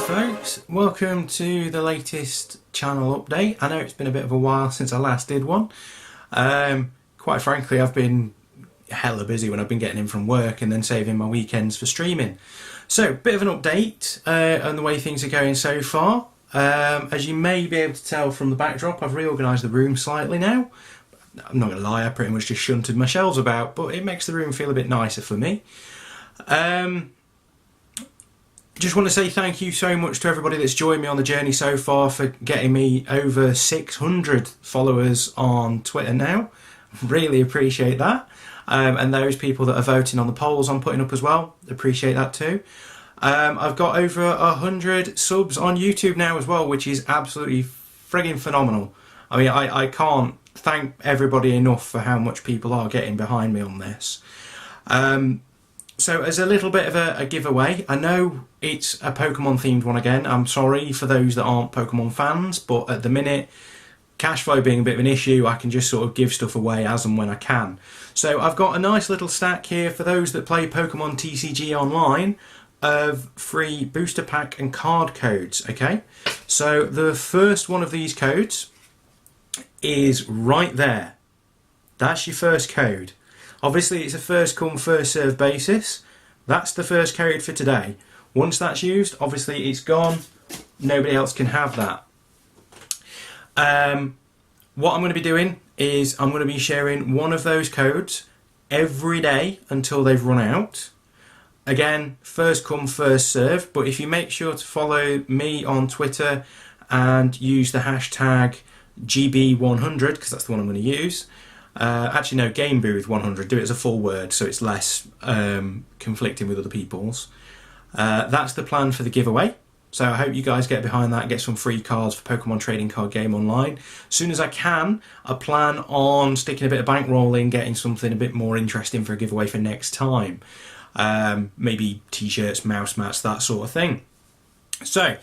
folks, welcome to the latest channel update. I know it's been a bit of a while since I last did one. Quite frankly, I've been hella busy when I've been getting in from work and then saving my weekends for streaming. So, bit of an update on the way things are going so far. As you may be able to tell from the backdrop, I've reorganised the room slightly now. I'm not going to lie, I pretty much just shunted my shelves about, but it makes the room feel a bit nicer for me. Just want to say thank you so much to everybody that's joined me on the journey so far for getting me over 600 followers on Twitter now. Really appreciate that. And those people that are voting on the polls I'm putting up as well, appreciate that too. I've got over 100 subs on YouTube now as well, which is absolutely frigging phenomenal. I mean, I can't thank everybody enough for how much people are getting behind me on this. So as a little bit of a giveaway, I know it's a Pokemon themed one again. I'm sorry for those that aren't Pokemon fans, but at the minute, cash flow being a bit of an issue, I can just sort of give stuff away as and when I can. So I've got a nice little stack here for those that play Pokemon TCG online of free booster pack and card codes, okay? So the first one of these codes is right there. That's your first code. Obviously it's a first come first serve basis. That's the first code for today. Once that's used, obviously it's gone. Nobody else can have that. What I'm going to be doing is I'm going to be sharing one of those codes every day until they've run out. Again, first come first serve, but if you make sure to follow me on Twitter and use the hashtag GB100, because that's the one I'm going to use. Actually no, Game Booth 100, do it as a full word so it's less conflicting with other people's. That's the plan for the giveaway. So I hope you guys get behind that and get some free cards for Pokemon Trading Card Game Online. As soon as I can, I plan on sticking a bit of bankroll in, getting something a bit more interesting for a giveaway for next time. Maybe t-shirts, mouse mats, that sort of thing. So,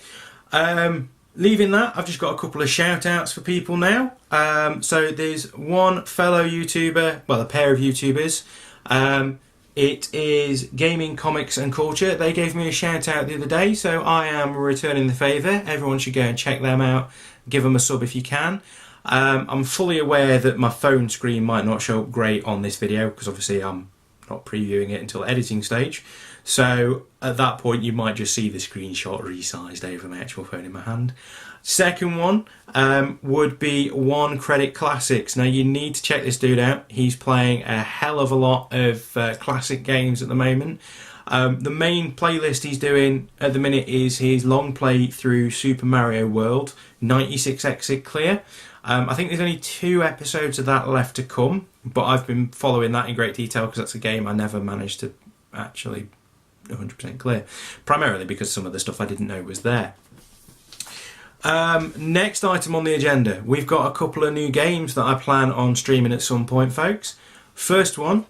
leaving that, I've just got a couple of shout outs for people now. So there's one fellow YouTuber, well a pair of YouTubers. It is Gaming, Comics and Culture. They gave me a shout out the other day, so I am returning the favour. Everyone should go and check them out. Give them a sub if you can. I'm fully aware that my phone screen might not show up great on this video, because obviously I'm not previewing it until editing stage. So at that point you might just see the screenshot resized over my actual phone in my hand. Second one would be One Credit Classics. Now you need to check this dude out. He's playing a hell of a lot of classic games at the moment. The main playlist he's doing at the minute is his long play through Super Mario World 96 Exit Clear. I think there's only 2 episodes of that left to come, but I've been following that in great detail because that's a game I never managed to actually 100% clear, primarily because some of the stuff I didn't know was there. Next item on the agenda, we've got a couple of new games that I plan on streaming at some point, folks. First one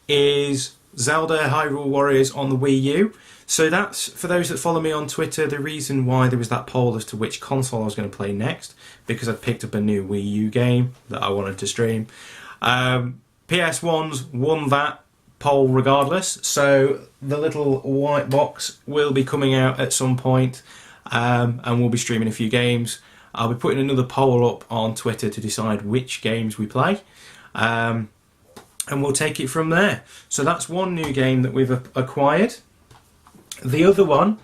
is Zelda Hyrule Warriors on the Wii U. So that's, for those that follow me on Twitter, the reason why there was that poll as to which console I was going to play next, because I'd picked up a new Wii U game that I wanted to stream. PS1's won that poll regardless, so the little white box will be coming out at some point, and we'll be streaming a few games. I'll be putting another poll up on Twitter to decide which games we play, and we'll take it from there. So that's one new game that we've acquired. The other one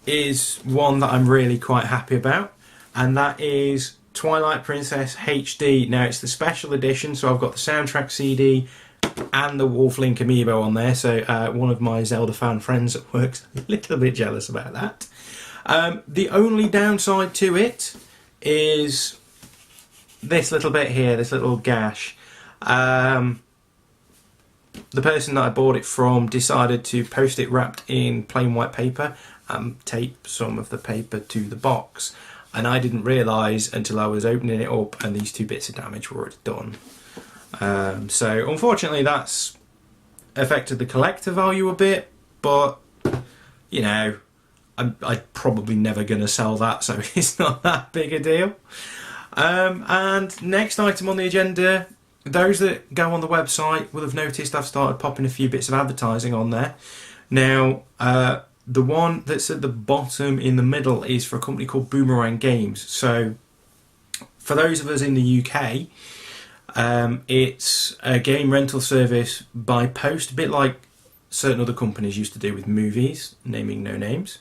is one that I'm really quite happy about, and that is Twilight Princess HD. Now it's the special edition, so I've got the soundtrack CD and the Wolf Link amiibo on there, so one of my Zelda fan friends at work's a little bit jealous about that. The only downside to it is this little bit here, this little gash. The person that I bought it from decided to post it wrapped in plain white paper and tape some of the paper to the box. And I didn't realise until I was opening it up and these 2 bits of damage were already done. So unfortunately that's affected the collector value a bit, but you know, I'm probably never going to sell that, so it's not that big a deal. And next item on the agenda, those that go on the website will have noticed I've started popping a few bits of advertising on there. Now, the one that's at the bottom in the middle is for a company called Boomerang Games. So for those of us in the UK, it's a game rental service by post, a bit like certain other companies used to do with movies, naming no names.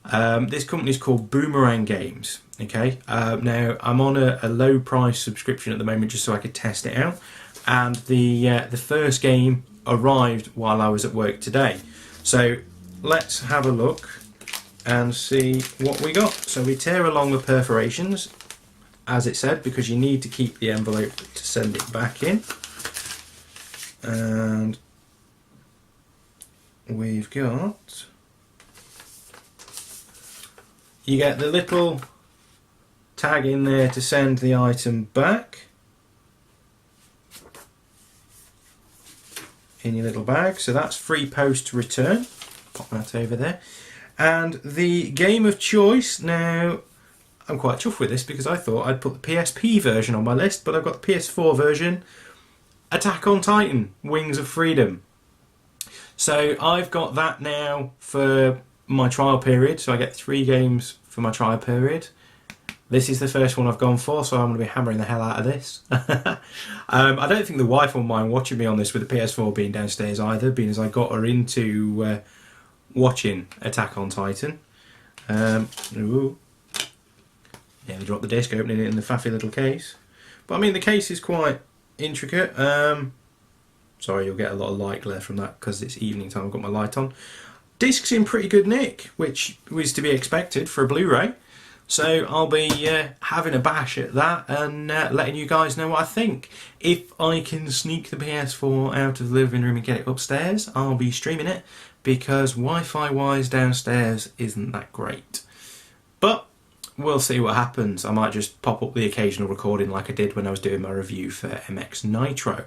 This company is called Boomerang Games. Okay, now I'm on a low price subscription at the moment just so I could test it out, and the first game arrived while I was at work today. So let's have a look and see what we got. So we tear along the perforations, as it said, because you need to keep the envelope to send it back in. And we've got, you get the little tag in there to send the item back in your little bag, so that's free post return. Pop that over there. And the game of choice, now I'm quite chuffed with this because I thought I'd put the PSP version on my list, but I've got the PS4 version, Attack on Titan, Wings of Freedom. So I've got that now for my trial period, so I get 3 games for my trial period. This is the first one I've gone for, so I'm going to be hammering the hell out of this. I don't think the wife will mind watching me on this with the PS4 being downstairs either, being as I got her into watching Attack on Titan. Ooh. Yeah, they dropped the disc, opening it in the faffy little case. But I mean, the case is quite intricate. Sorry, you'll get a lot of light glare from that because it's evening time. I've got my light on. Disc's in pretty good nick, which was to be expected for a Blu-ray. So I'll be having a bash at that and letting you guys know what I think. If I can sneak the PS4 out of the living room and get it upstairs, I'll be streaming it, because Wi-Fi wise downstairs isn't that great. But we'll see what happens. I might just pop up the occasional recording like I did when I was doing my review for MX Nitro.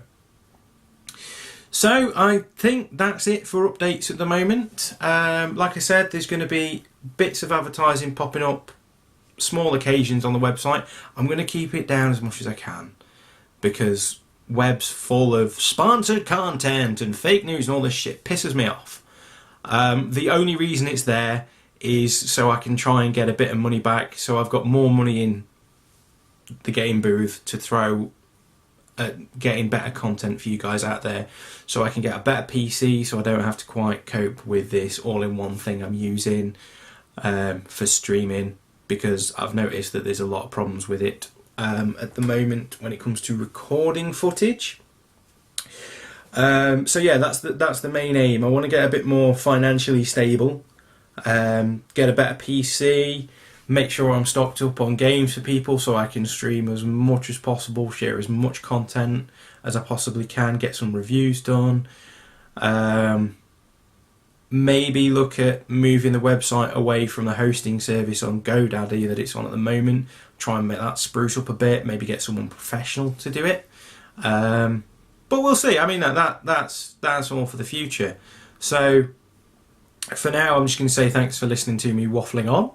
So I think that's it for updates at the moment. Like I said, there's going to be bits of advertising popping up, small occasions on the website. I'm going to keep it down as much as I can, because web's full of sponsored content and fake news and all this shit pisses me off. The only reason it's there is so I can try and get a bit of money back, so I've got more money in the game booth to throw at getting better content for you guys out there, so I can get a better PC, so I don't have to quite cope with this all-in-one thing I'm using for streaming, because I've noticed that there's a lot of problems with it at the moment when it comes to recording footage. So yeah, that's the main aim. I want to get a bit more financially stable, get a better PC, make sure I'm stocked up on games for people so I can stream as much as possible, share as much content as I possibly can, get some reviews done. Maybe look at moving the website away from the hosting service on GoDaddy that it's on at the moment. Try and make that spruce up a bit. Maybe get someone professional to do it. But we'll see. I mean, that's all for the future. So for now, I'm just going to say thanks for listening to me waffling on.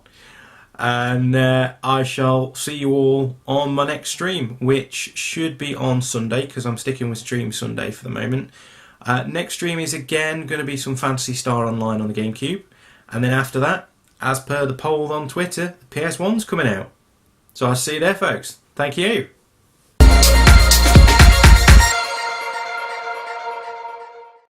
And I shall see you all on my next stream, which should be on Sunday, because I'm sticking with Stream Sunday for the moment. Next stream is again going to be some Phantasy Star Online on the GameCube, and then after that, as per the poll on Twitter, the PS1's coming out. So I'll see you there, folks. Thank you.